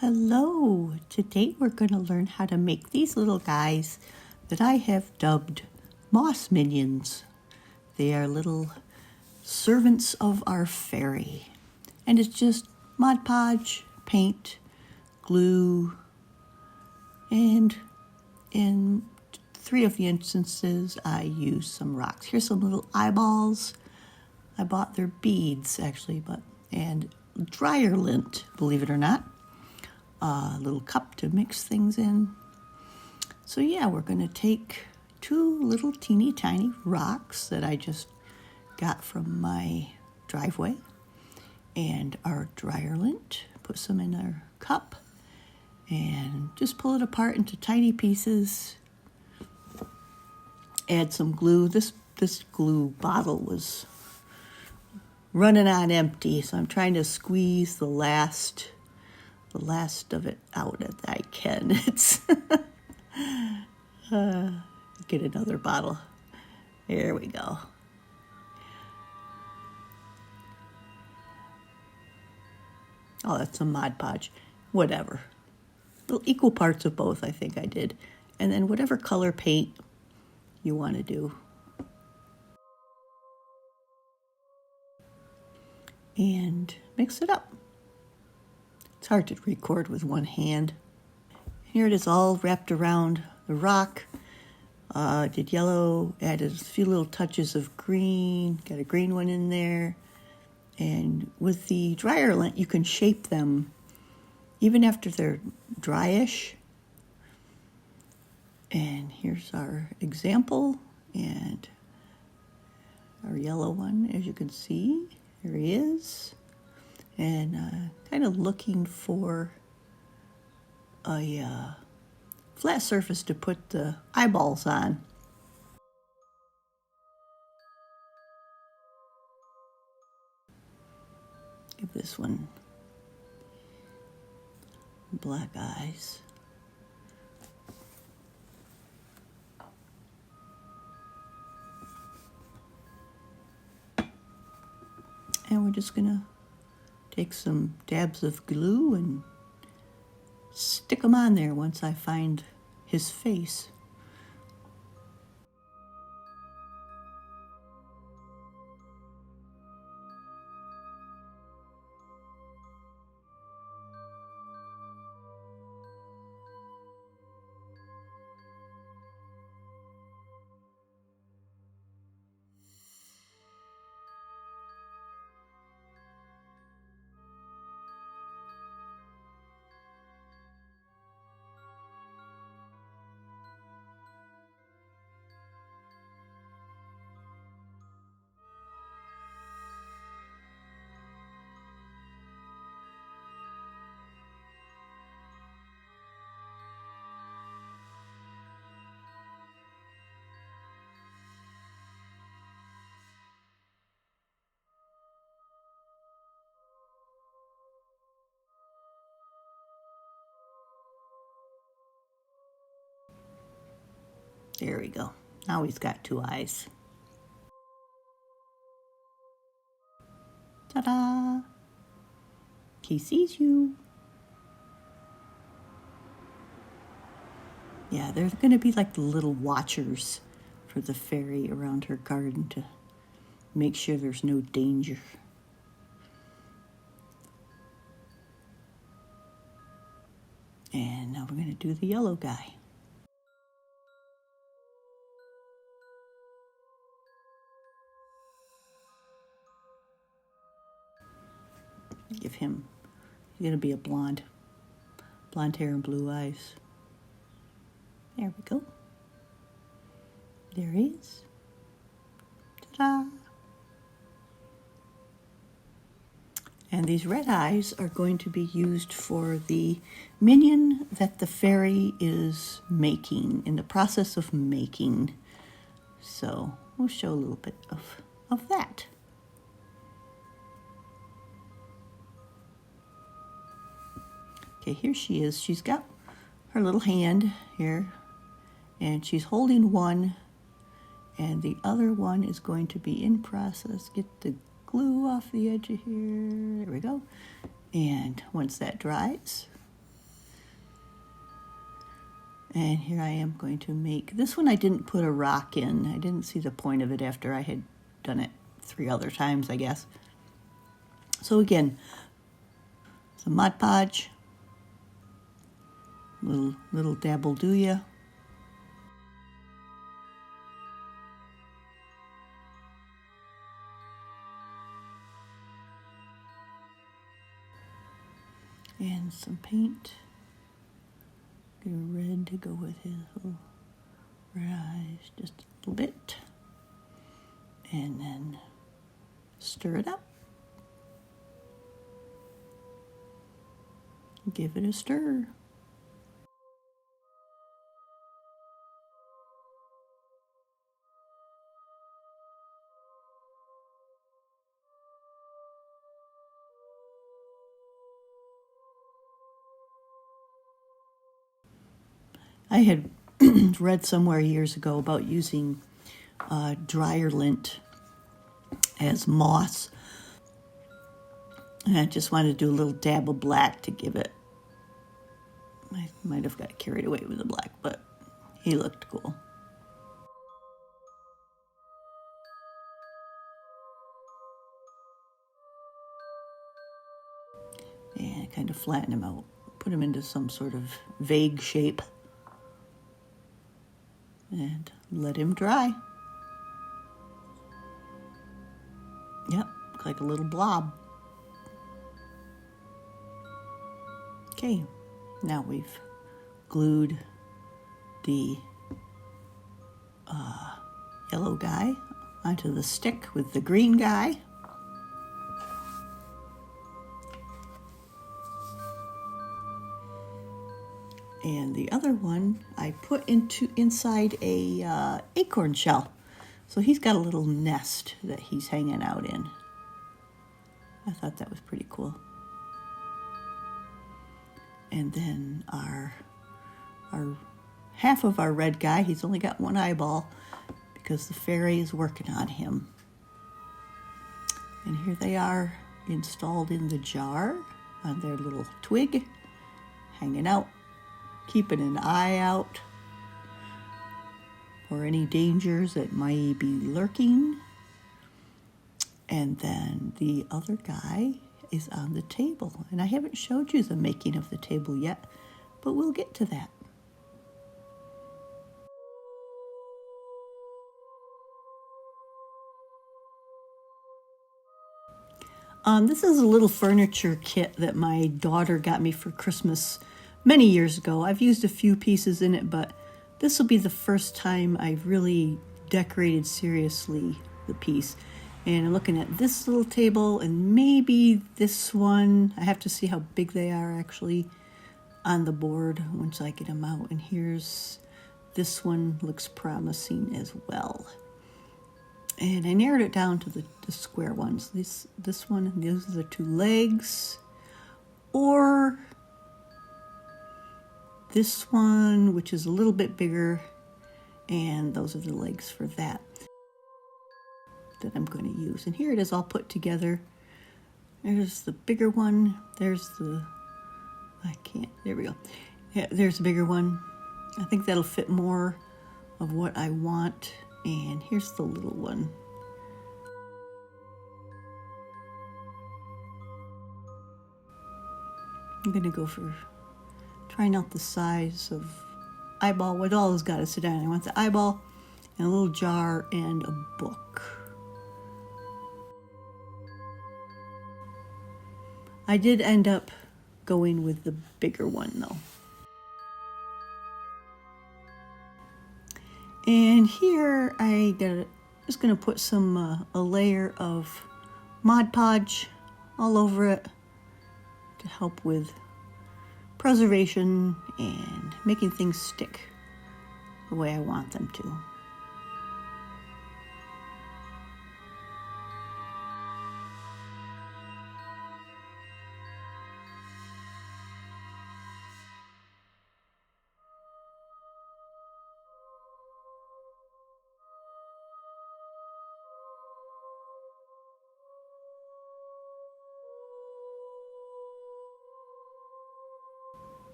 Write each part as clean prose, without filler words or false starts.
Hello! Today we're going to learn how to make these little guys that I have dubbed moss minions. They are little servants of our fairy. And it's just Mod Podge, paint, glue, and in 3 of the instances I used some rocks. Here's some little eyeballs. I bought their beads actually, and dryer lint, believe it or not. A little cup to mix things in. So yeah, we're going to take 2 little teeny tiny rocks that I just got from my driveway and our dryer lint, put some in our cup and just pull it apart into tiny pieces. Add some glue. This glue bottle was running on empty, so I'm trying to squeeze the last of it out as I can. It's get another bottle. There we go. Oh, that's some Mod Podge. Whatever. Equal parts of both, I think I did. And then whatever color paint you want to do. And mix it up. It's hard to record with one hand. Here it is all wrapped around the rock. Did yellow, added a few little touches of green, got a green one in there. And with the dryer lint, you can shape them even after they're dryish. And here's our example and our yellow one, as you can see. There he is. And kind of looking for a flat surface to put the eyeballs on. Give this one black eyes. And we're just gonna take some dabs of glue and stick them on there once I find his face. There we go. Now he's got 2 eyes. Ta-da! He sees you. Yeah, they're going to be like the little watchers for the fairy around her garden to make sure there's no danger. And now we're going to do the yellow guy. Give him, he's going to be a blonde hair and blue eyes. There we go. There he is. Ta-da! And these red eyes are going to be used for the minion that the fairy is making, in the process of making. So we'll show a little bit of that. Okay, here she is. She's got her little hand here, and she's holding one, and the other one is going to be in process. Get the glue off the edge of here. There we go. And once that dries, And here I am going to make, this one I didn't put a rock in. I didn't see the point of it after I had done it 3 other times, I guess. So again, some Mod Podge, little dabble do ya. And some paint. Get a red to go with his little red eyes, just a little bit. And then stir it up. Give it a stir. I had read somewhere years ago about using dryer lint as moss. And I just wanted to do a little dab of black to give it. I might have got carried away with the black, but he looked cool. And kind of flatten him out. Put him into some sort of vague shape. And let him dry. Yep, like a little blob. Okay, now we've glued the yellow guy onto the stick with the green guy. And the other one I put inside a acorn shell. So he's got a little nest that he's hanging out in. I thought that was pretty cool. And then our half of our red guy, he's only got one eyeball because the fairy is working on him. And here they are installed in the jar on their little twig, hanging out, keeping an eye out for any dangers that might be lurking. And then the other guy is on the table. And I haven't showed you the making of the table yet, but we'll get to that. This is a little furniture kit that my daughter got me for Christmas many years ago. I've used a few pieces in it, but this will be the first time I've really decorated seriously the piece. And I'm looking at this little table and maybe this one. I have to see how big they are actually on the board once I get them out. And here's this one, looks promising as well. And I narrowed it down to the square ones. This one, and those are the 2 legs. Or this one, which is a little bit bigger, and those are the legs for that I'm going to use. And here it is all put together. There's the bigger one. There's the, there we go. Yeah, there's the bigger one. I think that'll fit more of what I want. And here's the little one. I'm going to go for trying out the size of eyeball. What all has got to sit down. I want the eyeball and a little jar and a book. I did end up going with the bigger one though. And here just going to put some a layer of Mod Podge all over it to help with preservation and making things stick the way I want them to.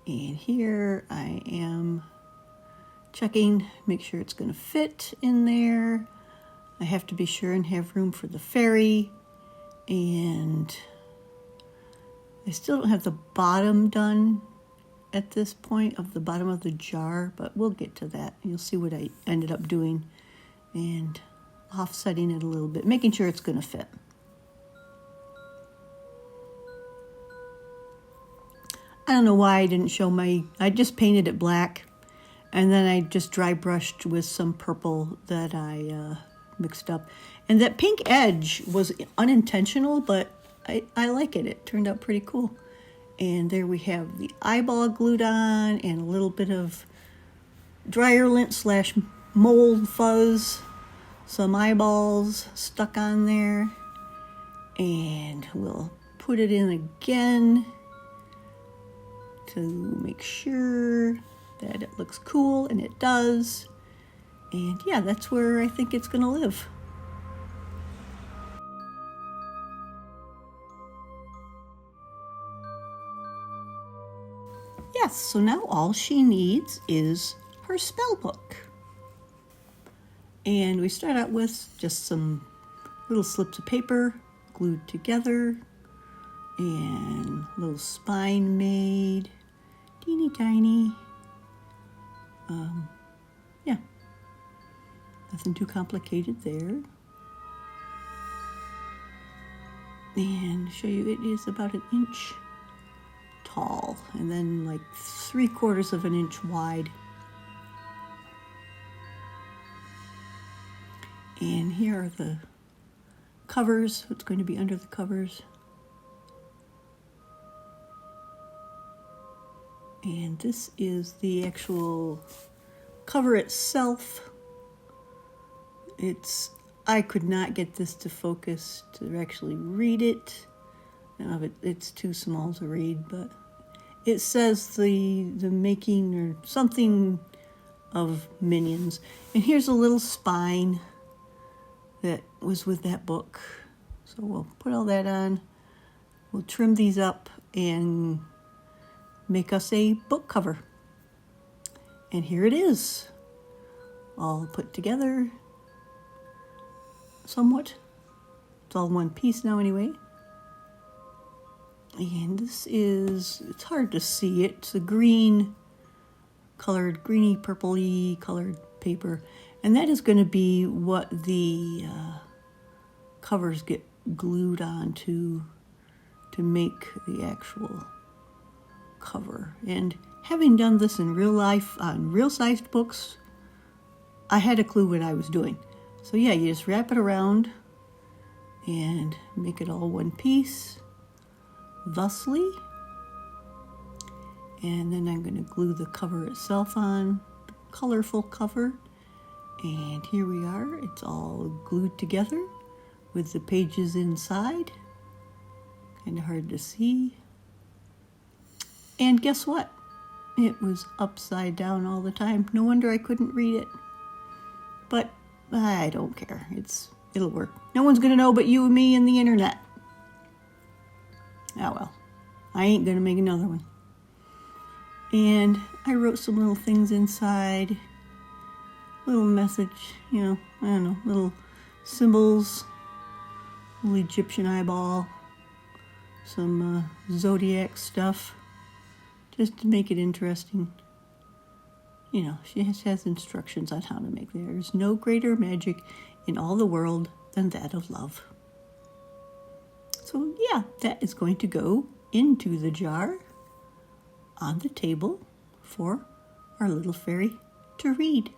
And here I am checking, make sure it's going to fit in there. I have to be sure and have room for the fairy. And I still don't have the bottom done at this point of the bottom of the jar, but we'll get to that. You'll see what I ended up doing and offsetting it a little bit, making sure it's going to fit. I don't know why I didn't show I just painted it black, and then I just dry brushed with some purple that I mixed up. And that pink edge was unintentional, but I like it. It turned out pretty cool. And there we have the eyeball glued on and a little bit of dryer lint / mold fuzz, some eyeballs stuck on there. And we'll put it in again to make sure that it looks cool, and it does. And yeah, that's where I think it's gonna live. Yes, so now all she needs is her spell book. And we start out with just some little slips of paper glued together and a little spine made, teeny tiny. Yeah, nothing too complicated there. And show you, it is about an inch tall and then like 3/4 of an inch wide. And here are the covers, what's going to be under the covers. And this is the actual cover itself. I could not get this to focus to actually read it. It's too small to read, but it says the making or something of minions. And here's a little spine that was with that book. So we'll put all that on. We'll trim these up and make us a book cover. And here it is, all put together somewhat. It's all one piece now anyway. And this is, it's hard to see it. It's a green colored, greeny purpley colored paper. And that is going to be what the covers get glued onto to make the actual cover. And having done this in real life on real sized books, I had a clue what I was doing. So yeah, you just wrap it around and make it all one piece, thusly. And then I'm going to glue the cover itself on, the colorful cover. And here we are, it's all glued together with the pages inside. Kind of hard to see. And guess what? It was upside down all the time. No wonder I couldn't read it. But I don't care. It'll work. No one's gonna know but you and me and the internet. Oh well. I ain't gonna make another one. And I wrote some little things inside. Little message, I don't know, little symbols. Little Egyptian eyeball. Some zodiac stuff. Just to make it interesting. She has instructions on how to make. There's no greater magic in all the world than that of love. So yeah, that is going to go into the jar on the table for our little fairy to read.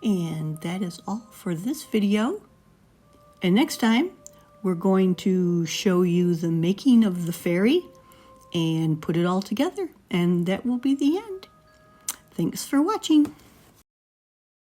And that is all for this video. And next time, we're going to show you the making of the fairy and put it all together. And that will be the end. Thanks for watching.